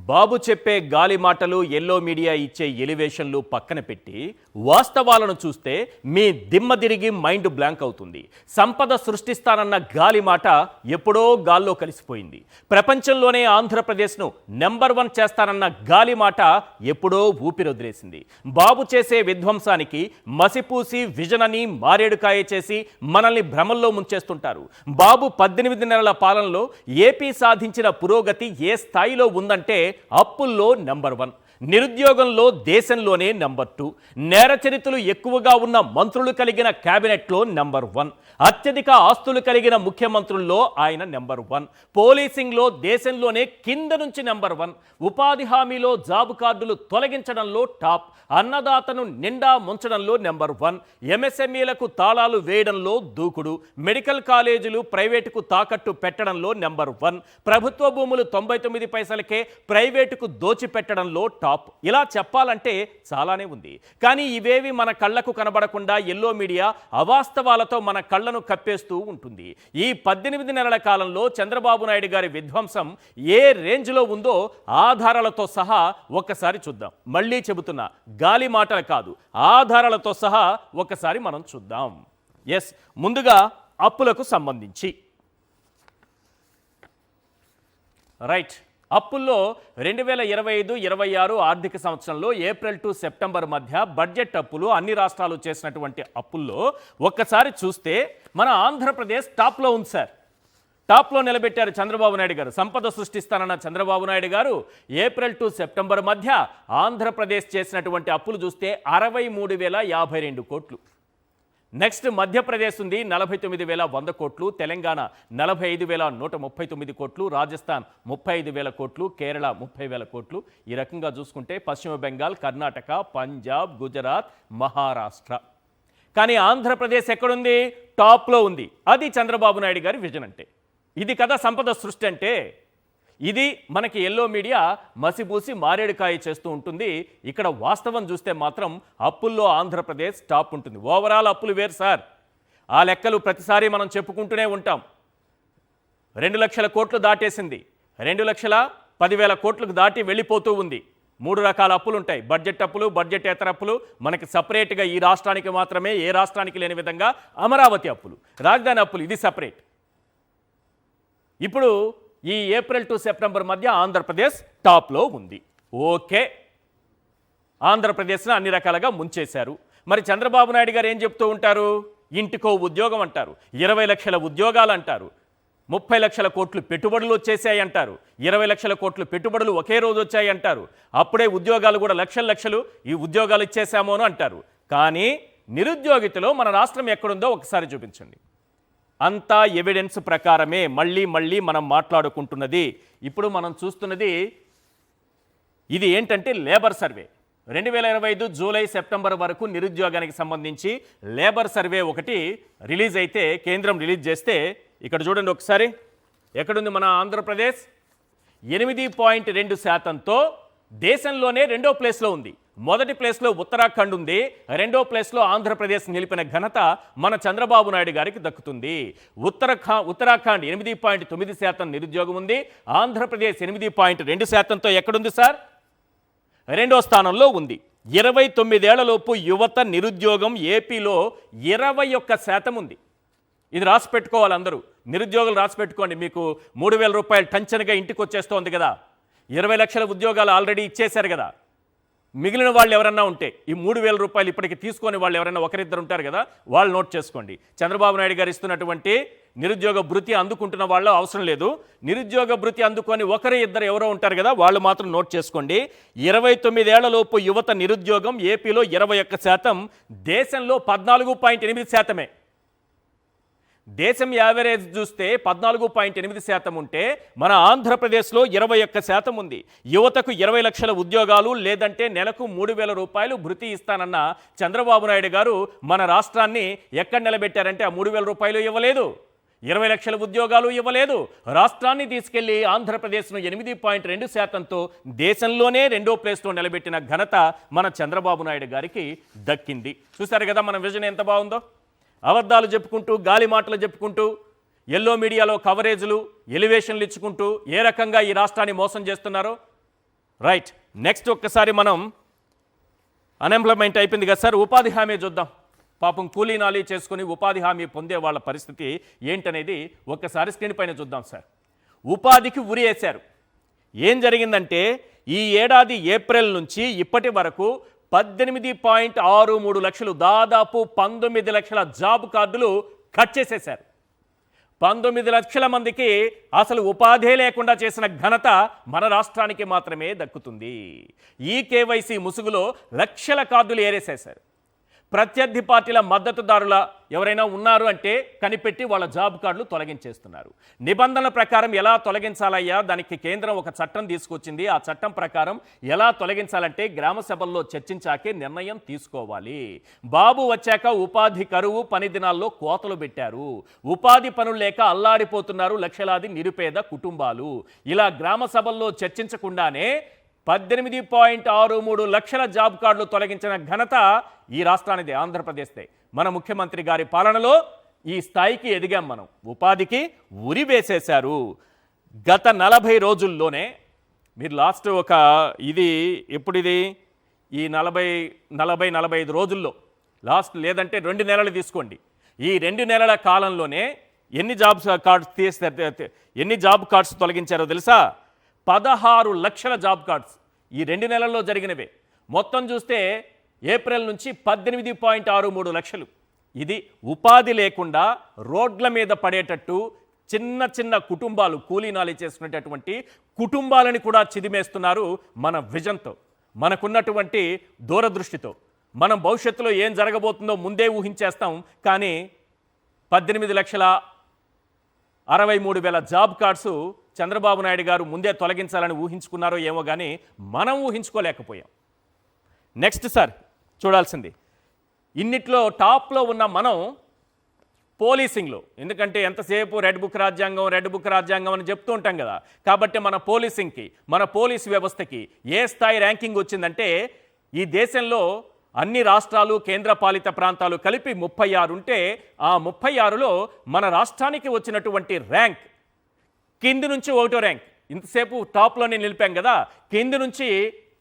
బాబు చెప్పే గాలి మాటలు ఎల్లో మీడియా ఇచ్చే ఎలివేషన్లు పక్కన పెట్టి వాస్తవాలను చూస్తే మీ దిమ్మ తిరిగి మైండ్ బ్లాంక్ అవుతుంది. సంపద సృష్టిస్తానన్న గాలి మాట ఎప్పుడో గాల్లో కలిసిపోయింది. ప్రపంచంలోనే ఆంధ్రప్రదేశ్ను నెంబర్ 1 చేస్తానన్న గాలి మాట ఎప్పుడో ఊపిరొదిలేసింది. బాబు చేసే విధ్వంసానికి మసిపూసి విజన్ అని మారేడుకాయ చేసి మనల్ని భ్రమల్లో ముంచేస్తుంటారు. బాబు 18 నెలల పాలనలో ఏపీ సాధించిన పురోగతి ఏ స్థాయిలో ఉందంటే అప్పుల్లో నెంబర్ 1, నిరుద్యోగంలో దేశంలోనే నెంబర్ 2, నేరచరిత్రలు ఎక్కువగా ఉన్న మంత్రులు కలిగిన కేబినెట్లో నెంబర్ 1, అత్యధిక ఆస్తులు కలిగిన ముఖ్యమంత్రుల్లో ఆయన నెంబర్ 1, పోలీసింగ్లో దేశంలోనే కింద నుంచి నెంబర్ 1, ఉపాధి హామీలో జాబ్ కార్డులు తొలగించడంలో టాప్, అన్నదాతను నిండా ముంచడంలో నెంబర్ 1, ఎంఎస్ఎంఈలకు తాళాలు వేయడంలో దూకుడు, మెడికల్ కాలేజీలు ప్రైవేటుకు తాకట్టు పెట్టడంలో నెంబర్ 1, ప్రభుత్వ భూములు 99 పైసలకే ప్రైవేటుకు దోచిపెట్టడంలో టాప్. ఇలా చెప్పాలంటే చాలానే ఉంది. కానీ ఇవేవి మన కళ్లకు కనబడకుండా ఎల్లో మీడియా అవాస్తవాలతో మన కళ్లను కప్పేస్తూ ఉంటుంది. ఈ 18 నెలల కాలంలో చంద్రబాబు నాయుడు గారి విధ్వంసం ఏ రేంజ్లో ఉందో ఆధారాలతో సహా ఒక్కసారి చూద్దాం. మళ్ళీ చెబుతున్నా, గాలి మాటలు కాదు, ఆధారాలతో సహా ఒకసారి మనం చూద్దాం. ముందుగా అప్పులకు సంబంధించి రైట్, అప్పుల్లో 2025-26 ఆర్థిక సంవత్సరంలో ఏప్రిల్ టు సెప్టెంబర్ మధ్య బడ్జెట్ అప్పులు అన్ని రాష్ట్రాలు చేసినటువంటి అప్పుల్లో ఒక్కసారి చూస్తే మన ఆంధ్రప్రదేశ్ టాప్లో ఉంది సార్. టాప్లో నిలబెట్టారు చంద్రబాబు నాయుడు గారు. సంపద సృష్టిస్తానన్న చంద్రబాబు నాయుడు గారు ఏప్రిల్ టు సెప్టెంబర్ మధ్య ఆంధ్రప్రదేశ్ చేసినటువంటి అప్పులు చూస్తే 63,052 కోట్లు. నెక్స్ట్ మధ్యప్రదేశ్ ఉంది 49,100 కోట్లు, తెలంగాణ 45,139 కోట్లు, రాజస్థాన్ 35,000 కోట్లు, కేరళ 30,000 కోట్లు. ఈ రకంగా చూసుకుంటే పశ్చిమ బెంగాల్, కర్ణాటక, పంజాబ్, గుజరాత్, మహారాష్ట్ర. కానీ ఆంధ్రప్రదేశ్ ఎక్కడుంది? టాప్లో ఉంది. అది చంద్రబాబు నాయుడు గారి విజన్ అంటే. ఇది కదా సంపద సృష్టి అంటే. ఇది మనకి ఎల్లో మీడియా మసిబూసి మారేడుకాయ చేస్తూ ఉంటుంది. ఇక్కడ వాస్తవం చూస్తే మాత్రం అప్పుల్లో ఆంధ్రప్రదేశ్ టాప్ ఉంటుంది. ఓవరాల్ అప్పులు వేరు సార్. ఆ లెక్కలు ప్రతిసారి మనం చెప్పుకుంటూనే ఉంటాం. 2 లక్షల కోట్లు దాటేసింది, 2,10,000 కోట్లకు దాటి వెళ్ళిపోతూ ఉంది. 3 రకాల అప్పులు ఉంటాయి. బడ్జెట్ అప్పులు, బడ్జెటేతర అప్పులు, మనకి సపరేట్గా ఈ రాష్ట్రానికి మాత్రమే, ఏ రాష్ట్రానికి లేని విధంగా అమరావతి అప్పులు, రాజధాని అప్పులు, ఇది సపరేట్. ఇప్పుడు ఈ ఏప్రిల్ టు సెప్టెంబర్ మధ్య ఆంధ్రప్రదేశ్ టాప్లో ఉంది. ఓకే, ఆంధ్రప్రదేశ్ను అన్ని రకాలుగా ముంచేశారు. మరి చంద్రబాబు నాయుడు గారు ఏం చెప్తూ ఉంటారు? ఇంటికో ఉద్యోగం అంటారు, 20 లక్షల ఉద్యోగాలు అంటారు, 30 లక్షల కోట్లు పెట్టుబడులు వచ్చేసాయి అంటారు, 20 లక్షల కోట్లు పెట్టుబడులు ఒకే రోజు వచ్చాయి అంటారు. అప్పుడే ఉద్యోగాలు కూడా లక్షలు ఈ ఉద్యోగాలు ఇచ్చేసామో అని అంటారు. కానీ నిరుద్యోగితలో మన రాష్ట్రం ఎక్కడుందో ఒకసారి చూపించండి. అంతా ఎవిడెన్స్ ప్రకారమే మళ్ళీ మనం మాట్లాడుకుంటున్నది. ఇప్పుడు మనం చూస్తున్నది ఇది ఏంటంటే లేబర్ సర్వే. 2025 జూలై సెప్టెంబర్ వరకు నిరుద్యోగానికి సంబంధించి లేబర్ సర్వే ఒకటి రిలీజ్ అయితే, కేంద్రం రిలీజ్ చేస్తే, ఇక్కడ చూడండి ఒకసారి, ఎక్కడుంది మన ఆంధ్రప్రదేశ్? 8.2%తో దేశంలోనే 2వ ప్లేస్లో ఉంది. మొదటి ప్లేస్లో ఉత్తరాఖండ్ ఉంది, 2వ ప్లేస్లో ఆంధ్రప్రదేశ్ నిలిపిన ఘనత మన చంద్రబాబు నాయుడు గారికి దక్కుతుంది. ఉత్తరాఖండ్ 8.9% నిరుద్యోగం ఉంది, ఆంధ్రప్రదేశ్ 8.2%తో ఎక్కడుంది సార్? 2వ స్థానంలో ఉంది. 29 ఏళ్లలోపు యువత నిరుద్యోగం ఏపీలో 21% ఉంది. ఇది రాసి పెట్టుకోవాలి అందరూ, నిరుద్యోగులు రాసి పెట్టుకోండి. మీకు 3,000 రూపాయలు టంచనగా ఇంటికి వచ్చేస్తోంది కదా, 20 లక్షల ఉద్యోగాలు ఆల్రెడీ ఇచ్చేశారు కదా. మిగిలిన వాళ్ళు ఎవరన్నా ఉంటే ఈ 3,000 రూపాయలు ఇప్పటికి తీసుకొని వాళ్ళు ఎవరైనా ఒకరిద్దరు ఉంటారు కదా, వాళ్ళు నోట్ చేసుకోండి. చంద్రబాబు నాయుడు గారు ఇస్తున్నటువంటి నిరుద్యోగ భృతి అందుకుంటున్న వాళ్ళు అవసరం లేదు. నిరుద్యోగ భృతి అందుకొని ఒకరు ఇద్దరు ఎవరో ఉంటారు కదా, వాళ్ళు మాత్రం నోట్ చేసుకోండి. 29 ఏళ్లలోపు యువత నిరుద్యోగం ఏపీలో 21%, దేశంలో 14.8%. దేశం యావరేజ్ చూస్తే 14.8% ఉంటే మన ఆంధ్రప్రదేశ్లో 21% ఉంది. యువతకు 20 లక్షల ఉద్యోగాలు లేదంటే నెలకు 3,000 రూపాయలు భృతి ఇస్తానన్న చంద్రబాబు నాయుడు గారు మన రాష్ట్రాన్ని ఎక్కడ నిలబెట్టారంటే ఆ 3,000 రూపాయలు ఇవ్వలేదు, 20 లక్షల ఉద్యోగాలు ఇవ్వలేదు. రాష్ట్రాన్ని తీసుకెళ్లి ఆంధ్రప్రదేశ్ను 8.2%తో దేశంలోనే 2వ ప్లేస్లో నిలబెట్టిన ఘనత మన చంద్రబాబు నాయుడు గారికి దక్కింది. చూసారు కదా మన విజన్ ఎంత బాగుందో. అబద్ధాలు చెప్పుకుంటూ, గాలి మాటలు చెప్పుకుంటూ, ఎల్లో మీడియాలో కవరేజ్లు, ఎలివేషన్లు ఇచ్చుకుంటూ ఏ రకంగా ఈ రాష్ట్రాన్ని మోసం చేస్తున్నారో రైట్, నెక్స్ట్ ఒక్కసారి మనం అన్ఎంప్లాయ్మెంట్ అయిపోయింది కదా సార్, ఉపాధి హామీ చూద్దాం. పాపం కూలీ నాలీ చేసుకుని ఉపాధి హామీ పొందే వాళ్ళ పరిస్థితి ఏంటనేది ఒక్కసారి స్క్రీన్ పైన చూద్దాం సార్. ఉపాధికి ఉరి వేశారు. ఏం జరిగిందంటే ఈ ఏడాది ఏప్రిల్ నుంచి ఇప్పటి వరకు 18.63 లక్షలు, దాదాపు 19 లక్షల జాబ్ కార్డులు కట్ చేసేశారు. 19 లక్షల మందికి అసలు ఉపాధే లేకుండా చేసిన ఘనత మన రాష్ట్రానికి మాత్రమే దక్కుతుంది. ఈ కేవైసీ ముసుగులో లక్షల కార్డులు ఏరేసేశారు. ప్రత్యర్థి పార్టీల మద్దతుదారుల ఎవరైనా ఉన్నారు అంటే కనిపెట్టి వాళ్ళ జాబ్ కార్డులు తొలగించేస్తున్నారు. నిబంధనల ప్రకారం ఎలా తొలగించాలయ్యా, దానికి కేంద్రం ఒక చట్టం తీసుకొచ్చింది. ఆ చట్టం ప్రకారం ఎలా తొలగించాలంటే గ్రామ సభల్లో చర్చించాకే నిర్ణయం తీసుకోవాలి. బాబు వచ్చాక ఉపాధి కరువు, పని దినాల్లో కోతలు పెట్టారు. ఉపాధి పనులు లేక అల్లాడిపోతున్నారు లక్షలాది నిరుపేద కుటుంబాలు. ఇలా గ్రామ సభల్లో చర్చించకుండానే 18.63 లక్షల జాబ్ కార్డులు తొలగించిన ఘనత ఈ రాష్ట్రానిది, ఆంధ్రప్రదేశ్దే. మన ముఖ్యమంత్రి గారి పాలనలో ఈ స్థాయికి ఎదిగాం మనం. ఉపాధికి ఉరి వేసేశారు. గత 40 రోజుల్లోనే మీరు లాస్ట్ ఒక ఇది ఎప్పుడిది ఈ 40-45 రోజుల్లో లాస్ట్, లేదంటే 2 నెలలు తీసుకోండి. ఈ 2 నెలల కాలంలోనే ఎన్ని జాబ్ కార్డ్స్ తొలగించారో తెలుసా? 16 లక్షల జాబ్ కార్డ్స్ ఈ 2 నెలల్లో జరిగినవే. మొత్తం చూస్తే ఏప్రిల్ నుంచి 18.63 లక్షలు. ఇది ఉపాధి లేకుండా రోడ్ల మీద పడేటట్టు చిన్న చిన్న కుటుంబాలు, కూలీ నాలి చేసుకునేటటువంటి కుటుంబాలని కూడా చిదిమేస్తున్నారు మన విజన్తో, మనకున్నటువంటి దూరదృష్టితో. మనం భవిష్యత్తులో ఏం జరగబోతుందో ముందే ఊహించేస్తాం. కానీ 18,63,000 జాబ్ కార్డ్స్ చంద్రబాబు నాయుడు గారు ముందే తొలగించాలని ఊహించుకున్నారో ఏమో కానీ మనం ఊహించుకోలేకపోయాం. నెక్స్ట్ సార్ చూడాల్సింది, ఇన్నిట్లో టాప్లో ఉన్న మనం పోలీసింగ్లో. ఎందుకంటే ఎంతసేపు రెడ్ బుక్ రాజ్యాంగం అని చెప్తూ ఉంటాం కదా. కాబట్టి మన పోలీసింగ్కి, మన పోలీస్ వ్యవస్థకి ఏ స్థాయి ర్యాంకింగ్ వచ్చిందంటే ఈ దేశంలో అన్ని రాష్ట్రాలు, కేంద్రపాలిత ప్రాంతాలు కలిపి 36 ఉంటే ఆ 36లో మన రాష్ట్రానికి వచ్చినటువంటి ర్యాంక్ కింది నుంచి 1వ ర్యాంక్. ఇంతసేపు టాప్లోనే నిలిపాం కదా, కింది నుంచి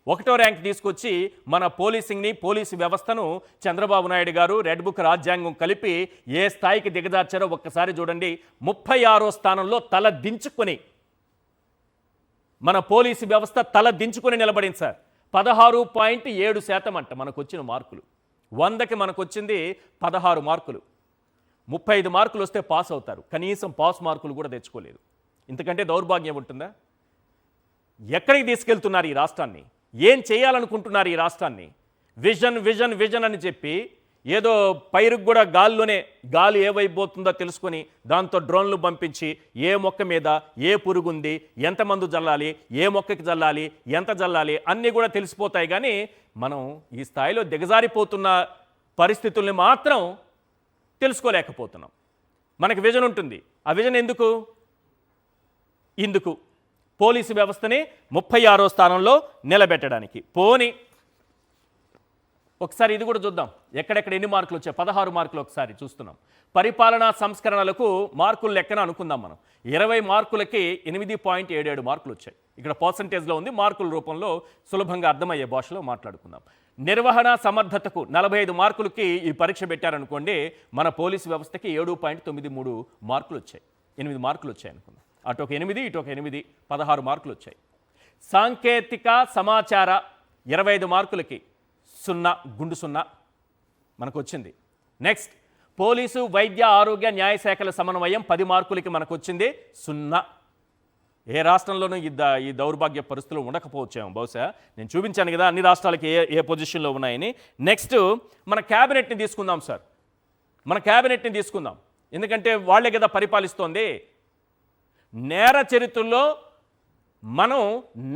1వ ర్యాంక్ తీసుకొచ్చి మన పోలీసింగ్ని, పోలీసు వ్యవస్థను చంద్రబాబు నాయుడు గారు రెడ్ బుక్ రాజ్యాంగం కలిపి ఏ స్థాయికి దిగజార్చారో ఒక్కసారి చూడండి. 36వ స్థానంలో తల దించుకొని మన పోలీసు వ్యవస్థ తల దించుకొని నిలబడింది సార్. 16.7% అంట మనకు వచ్చిన మార్కులు. 100కి మనకు వచ్చింది 16 మార్కులు. 35 మార్కులు వస్తే పాస్ అవుతారు, కనీసం పాస్ మార్కులు కూడా తెచ్చుకోలేదు. ఇంతకంటే దౌర్భాగ్యం ఉంటుందా? ఎక్కడికి తీసుకెళ్తున్నారు ఈ రాష్ట్రాన్ని? ఏం చేయాలనుకుంటున్నారు ఈ రాష్ట్రాన్ని? విజన్ అని చెప్పి ఏదో పైరుకు కూడా గాలి ఏవైపోతుందో తెలుసుకొని దాంతో డ్రోన్లు పంపించి ఏ మొక్క మీద ఏ పురుగుంది, ఎంత మందు జల్లాలి, ఏ మొక్కకి జల్లాలి, ఎంత జల్లాలి అన్నీ కూడా తెలిసిపోతాయి. కానీ మనం ఈ స్థాయిలో దిగజారిపోతున్న పరిస్థితుల్ని మాత్రం తెలుసుకోలేకపోతున్నాం. మనకి విజన్ ఉంటుంది. ఆ విజన్ ఇందుకు పోలీసు వ్యవస్థని 36వ స్థానంలో నిలబెట్టడానికి. పోని ఒకసారి ఇది కూడా చూద్దాం, ఎక్కడెక్కడ ఎన్ని మార్కులు వచ్చాయి. 16 మార్కులు ఒకసారి చూస్తున్నాం. పరిపాలనా సంస్కరణలకు మార్కులు లెక్కన అనుకుందాం మనం. 20 మార్కులకి 8.77 మార్కులు వచ్చాయి. ఇక్కడ పర్సంటేజ్లో ఉంది, మార్కుల రూపంలో సులభంగా అర్థమయ్యే భాషలో మాట్లాడుకుందాం. నిర్వహణ సమర్థతకు 45 మార్కులకి ఈ పరీక్ష పెట్టారనుకోండి, మన పోలీసు వ్యవస్థకి 7.93 మార్కులు వచ్చాయి. 8 మార్కులు వచ్చాయి అనుకుందాం. అటు ఒక 8, ఇటు ఒక 8, 16 మార్కులు వచ్చాయి. సాంకేతిక సమాచార 25 మార్కులకి 0 మనకు వచ్చింది. నెక్స్ట్ పోలీసు, వైద్య, ఆరోగ్య, న్యాయ శాఖల సమన్వయం 10 మార్కులకి మనకు వచ్చింది 0. ఏ రాష్ట్రంలోనూ ఈ దౌర్భాగ్య పరిస్థితులు ఉండకపోవచ్చాము బహుశా. నేను చూపించాను కదా అన్ని రాష్ట్రాలకి ఏ పొజిషన్లో ఉన్నాయని. నెక్స్ట్ మన క్యాబినెట్ని తీసుకుందాం సార్. మన క్యాబినెట్ని తీసుకుందాం, ఎందుకంటే వాళ్ళే కదా పరిపాలిస్తోంది. నేర చరిత్రలో మనం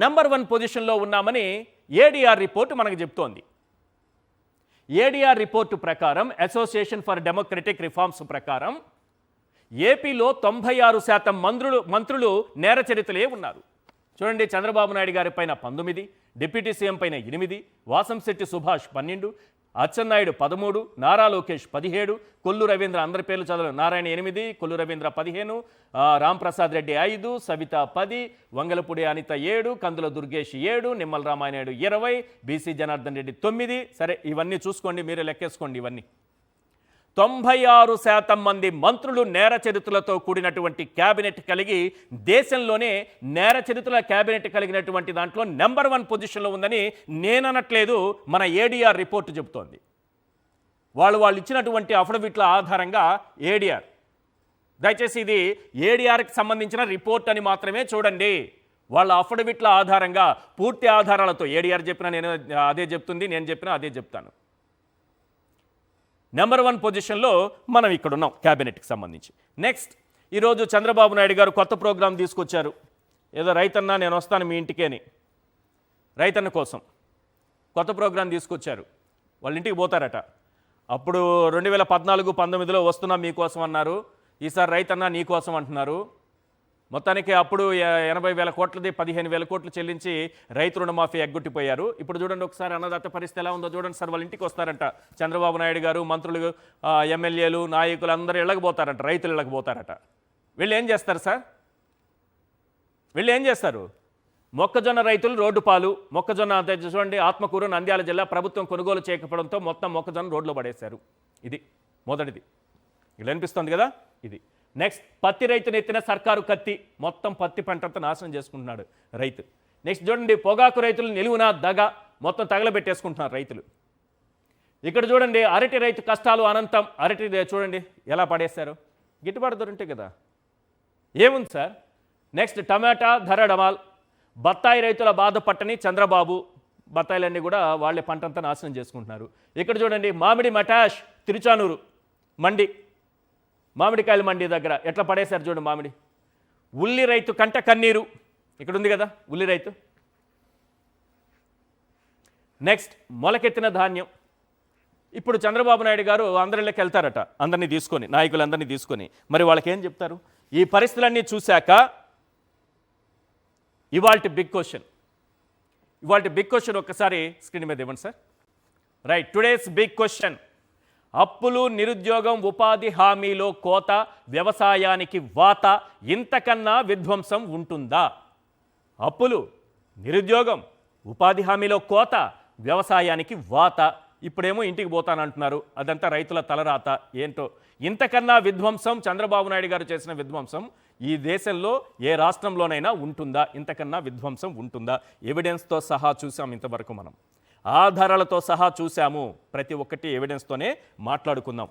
నెంబర్ 1 పొజిషన్లో ఉన్నామని ఏడీఆర్ రిపోర్టు మనకు చెప్తోంది. ఏడీఆర్ రిపోర్టు ప్రకారం, అసోసియేషన్ ఫర్ డెమోక్రటిక్ రిఫార్మ్స్ ప్రకారం ఏపీలో 96% మంత్రులు నేర చరిత్రలే ఉన్నారు. చూడండి, చంద్రబాబు నాయుడు గారి పైన 19, డిప్యూటీ సీఎం పైన 8, వాసంశెట్టి సుభాష్ 12, అచ్చెన్నాయుడు 13, నారా లోకేష్ 17, కొల్లు రవీంద్ర అందరి పేర్లు చదవలేదు, నారాయణ 8, కొల్లు రవీంద్ర 15, రాంప్రసాద్ రెడ్డి 5, సవిత 10, వంగలపూడి అనిత 7, కందుల దుర్గేష్ 7, నిమ్మల రామానాయుడు 20, బీసీ జనార్దన్ రెడ్డి 9. సరే, ఇవన్నీ చూసుకోండి, మీరే లెక్కేసుకోండి. ఇవన్నీ 96% మంది మంత్రులు నేర చరిత్రలతో కూడినటువంటి క్యాబినెట్ కలిగి దేశంలోనే నేర చరిత్రల క్యాబినెట్ కలిగినటువంటి దాంట్లో నెంబర్ 1 పొజిషన్లో ఉందని నేననట్లేదు, మన ఏడీఆర్ రిపోర్టు చెబుతోంది. వాళ్ళు ఇచ్చినటువంటి అఫిడవిట్ల ఆధారంగా ఏడీఆర్, దయచేసి ఇది ఏడీఆర్కి సంబంధించిన రిపోర్ట్ అని మాత్రమే చూడండి. వాళ్ళ అఫిడవిట్ల ఆధారంగా పూర్తి ఆధారాలతో ఏడీఆర్ చెప్పినా నేను అదే చెప్తుంది, నేను చెప్పినా అదే చెప్తాను. నెంబర్ 1 పొజిషన్లో మనం ఇక్కడ ఉన్నాం క్యాబినెట్కి సంబంధించి. నెక్స్ట్, ఈరోజు చంద్రబాబు నాయుడు గారు కొత్త ప్రోగ్రాం తీసుకొచ్చారు. ఏదో రైతన్న నేను వస్తాను మీ ఇంటికి అని, రైతన్న కోసం కొత్త ప్రోగ్రాం తీసుకొచ్చారు. వాళ్ళ ఇంటికి పోతారట. అప్పుడు 2014-19లో వస్తున్నా మీకోసం అన్నారు, ఈసారి రైతన్న నీకోసం అంటున్నారు. మొత్తానికి అప్పుడు 80,000 కోట్లది 15,000 కోట్లు చెల్లించి రైతు రుణమాఫీ ఎగ్గొట్టిపోయారు. ఇప్పుడు చూడండి ఒకసారి అన్నదాత పరిస్థితి ఎలా ఉందో చూడండి సార్. వాళ్ళ ఇంటికి వస్తారంట చంద్రబాబు నాయుడు గారు, మంత్రులు, ఎమ్మెల్యేలు, నాయకులు అందరూ ఇళ్ళకి పోతారట, రైతులు ఇళ్ళకి పోతారట. వీళ్ళు ఏం చేస్తారు సార్? వీళ్ళు ఏం చేస్తారు? మొక్కజొన్న రైతులు రోడ్డు పాలు. మొక్కజొన్న చూడండి, ఆత్మకూరు, నంద్యాల జిల్లా ప్రభుత్వం కొనుగోలు చేయకపోవడంతో మొత్తం మొక్కజొన్న రోడ్లో పడేశారు. ఇది మొదటిది. ఇలా అనిపిస్తుంది కదా. ఇది నెక్స్ట్, పత్తి రైతుని ఎత్తిన సర్కారు కత్తి, మొత్తం పత్తి పంటంతా నాశనం చేసుకుంటున్నాడు రైతు. నెక్స్ట్ చూడండి, పొగాకు రైతులు నిలువున దగ, మొత్తం తగలబెట్టేసుకుంటున్నారు రైతులు. ఇక్కడ చూడండి, అరటి రైతు కష్టాలు అనంతం. అరటి చూడండి ఎలా పడేశారు. గిట్టుబాటు ధర ఉంటే కదా, ఏముంది సార్. నెక్స్ట్, టమాటా ధర డమాల్. బత్తాయి రైతుల బాధ పట్టని చంద్రబాబు, బత్తాయిలన్నీ కూడా వాళ్ళే పంటంతా నాశనం చేసుకుంటున్నారు. ఇక్కడ చూడండి, మామిడి మటాష్, తిరుచానూరు మండి, మామిడికాయల మండి దగ్గర ఎట్లా పడేశారు చూడండి మామిడి. ఉల్లి రైతు కంట కన్నీరు, ఇక్కడ ఉంది కదా ఉల్లి రైతు. నెక్స్ట్, మొలకెత్తిన ధాన్యం. ఇప్పుడు చంద్రబాబు నాయుడు గారు అందరిలోకి వెళ్తారట, అందరినీ తీసుకొని, నాయకులందరినీ తీసుకొని. మరి వాళ్ళకి ఏం చెప్తారు? ఈ పరిస్థితులన్నీ చూశాక ఇవాల్టి బిగ్ క్వశ్చన్ ఒక్కసారి స్క్రీన్ మీద ఇవ్వండి sir. Right, today's big question. అప్పులు, నిరుద్యోగం, ఉపాధి హామీలో కోత, వ్యవసాయానికి వాత, ఇంతకన్నా విధ్వంసం ఉంటుందా? అప్పులు, నిరుద్యోగం, ఉపాధి హామీలో కోత, వ్యవసాయానికి వాత. ఇప్పుడేమో ఇంటికి పోతానంటున్నారు, అదంతా రైతుల తలరాత ఏంటో. ఇంతకన్నా విధ్వంసం, చంద్రబాబు నాయుడు గారు చేసిన విధ్వంసం ఈ దేశంలో ఏ రాష్ట్రంలోనైనా ఉంటుందా? ఇంతకన్నా విధ్వంసం ఉంటుందా? ఎవిడెన్స్తో సహా చూసాం ఇంతవరకు, మనం ఆధారాలతో సహా చూసాము. ప్రతి ఒక్కటి ఎవిడెన్స్తోనే మాట్లాడుకుందాం.